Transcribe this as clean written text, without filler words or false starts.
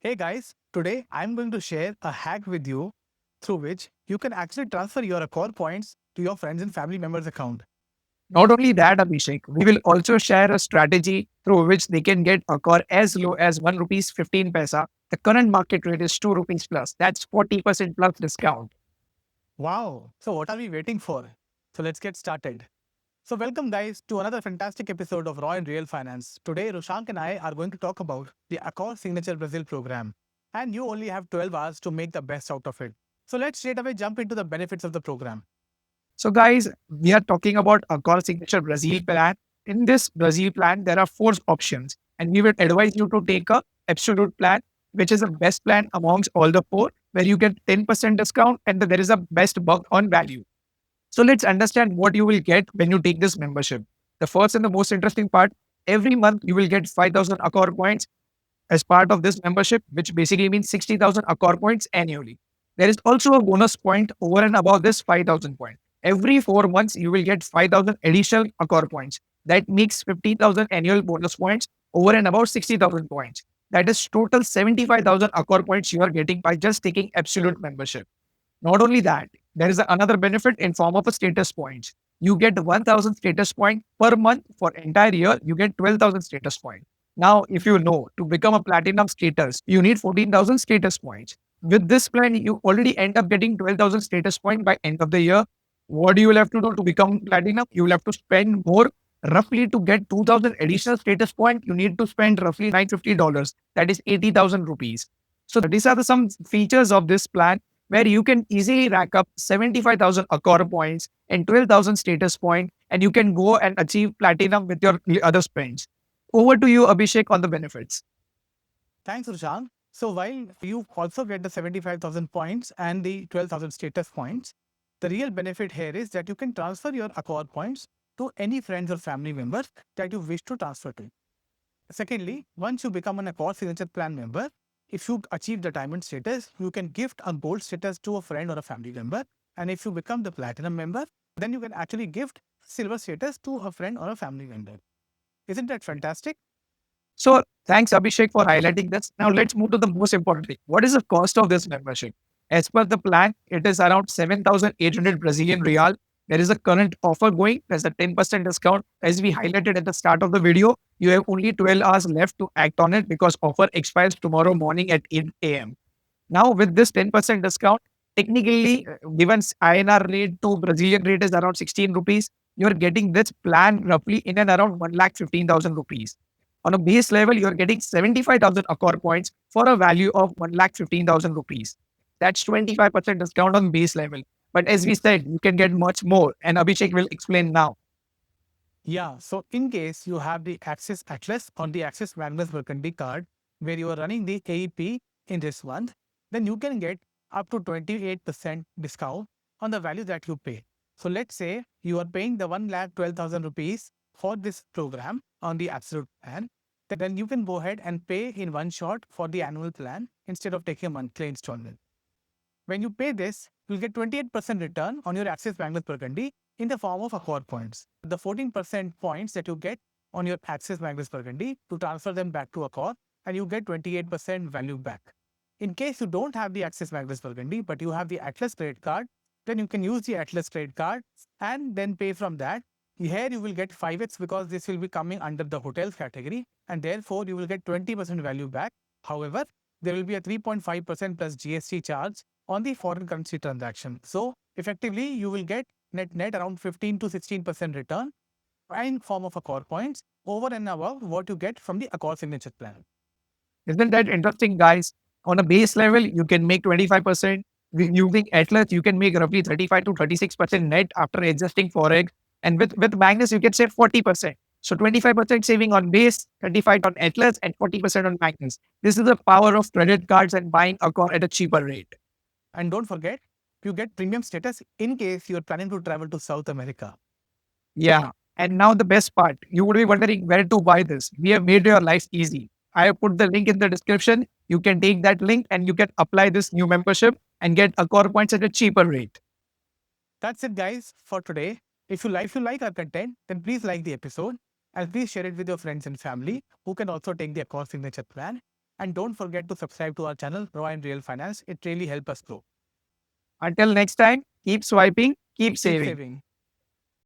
Hey guys, today I'm going to share a hack with you through which you can actually transfer your Accor points to your friends and family members' account. Not only that, Abhishek, we will also share a strategy through which they can get a car as low as 1 rupees 15 paisa. The current market rate is 2 rupees plus. That's 40% plus discount. Wow! So what are we waiting for? So let's get started. So welcome guys to another fantastic episode of Raw and Real Finance. Today Rushank and I are going to talk about the Accor Signature Brazil program. And you only have 12 hours to make the best out of it. So let's straight away jump into the benefits of the program. So, guys, we are talking about ACCOR Signature Brazil Plan. In this Brazil plan, there are four options, and we would advise you to take a absolute plan, which is the best plan amongst all the four, where you get 10% discount and there is a best buck on value. So let's understand what you will get when you take this membership. The first and the most interesting part, every month you will get 5,000 Accor points as part of this membership, which basically means 60,000 Accor points annually. There is also a bonus point over and above this 5,000 point. Every 4 months, you will get 5,000 additional Accor points. That makes 15,000 annual bonus points over and above 60,000 points. That is total 75,000 Accor points you are getting by just taking absolute membership. Not only that, there is another benefit in form of a status points. You get 1,000 status point per month for entire year. You get 12,000 status point. Now, if you know to become a platinum status, you need 14,000 status points. With this plan, you already end up getting 12,000 status point by end of the year. What do you will have to do to become platinum? You will have to spend more. Roughly to get 2,000 additional status point, you need to spend roughly $950. That is 80,000 rupees. So these are some features of this plan where you can easily rack up 75,000 Accor points and 12,000 status point, and you can go and achieve platinum with your other spends. Over to you, Abhishek, on the benefits. Thanks, Rushank. So while you also get the 75,000 points and the 12,000 status points, the real benefit here is that you can transfer your Accor points to any friends or family members that you wish to transfer to. Secondly, once you become an Accor Signature Plan member, if you achieve the diamond status, you can gift a gold status to a friend or a family member. And if you become the platinum member, then you can actually gift silver status to a friend or a family member. Isn't that fantastic? So thanks, Abhishek, for highlighting this. Now let's move to the most important thing. What is the cost of this membership? As per the plan, it is around 7,800 Brazilian real. There is a current offer going. There's a 10% discount. As we highlighted at the start of the video, you have only 12 hours left to act on it because offer expires tomorrow morning at 8 a.m. Now, with this 10% discount, technically, given INR rate to Brazilian rate is around 16 rupees, you're getting this plan roughly in and around 1,15,000 rupees. On a base level, you're getting 75,000 Accor points for a value of 1,15,000 rupees. That's 25% discount on base level. But as we said, you can get much more, and Abhishek will explain now. Yeah, so in case you have the Axis Atlas on the Axis Magnus Burgundy card, where you are running the AEP in this month, then you can get up to 28% discount on the value that you pay. So let's say you are paying the 1,12,000 rupees for this program on the absolute plan, then you can go ahead and pay in one shot for the annual plan instead of taking a monthly installment. When you pay this, you'll get 28% return on your Axis Magnus Burgundy in the form of Accor points. The 14% points that you get on your Axis Magnus Burgundy to transfer them back to Accor, and you get 28% value back. In case you don't have the Axis Magnus Burgundy, but you have the Atlas credit card, then you can use the Atlas credit card and then pay from that. Here you will get 5x because this will be coming under the hotels category, and therefore you will get 20% value back. However, there will be a 3.5% plus GST charge on the foreign currency transaction. So effectively, you will get net around 15 to 16% return in form of Accor points over and above what you get from the Accor Signature Plan. Isn't that interesting, guys? On a base level, you can make 25%. Using Atlas, you can make roughly 35 to 36% net after adjusting forex. And with Magnus, you can save 40%. So 25% saving on base, 35 on Atlas, and 40% on Magnus. This is the power of credit cards and buying a car at a cheaper rate. And don't forget, you get premium status in case you're planning to travel to South America. Yeah. And now the best part, you would be wondering where to buy this. We have made your life easy. I have put the link in the description. You can take that link and you can apply this new membership and get Accor points at a cheaper rate. That's it, guys, for today. If you like our content, then please like the episode and please share it with your friends and family who can also take the Accor Signature Plan. And don't forget to subscribe to our channel, Raw and Real Finance. It really helps us grow. Until next time, keep swiping, keep Keep saving. saving.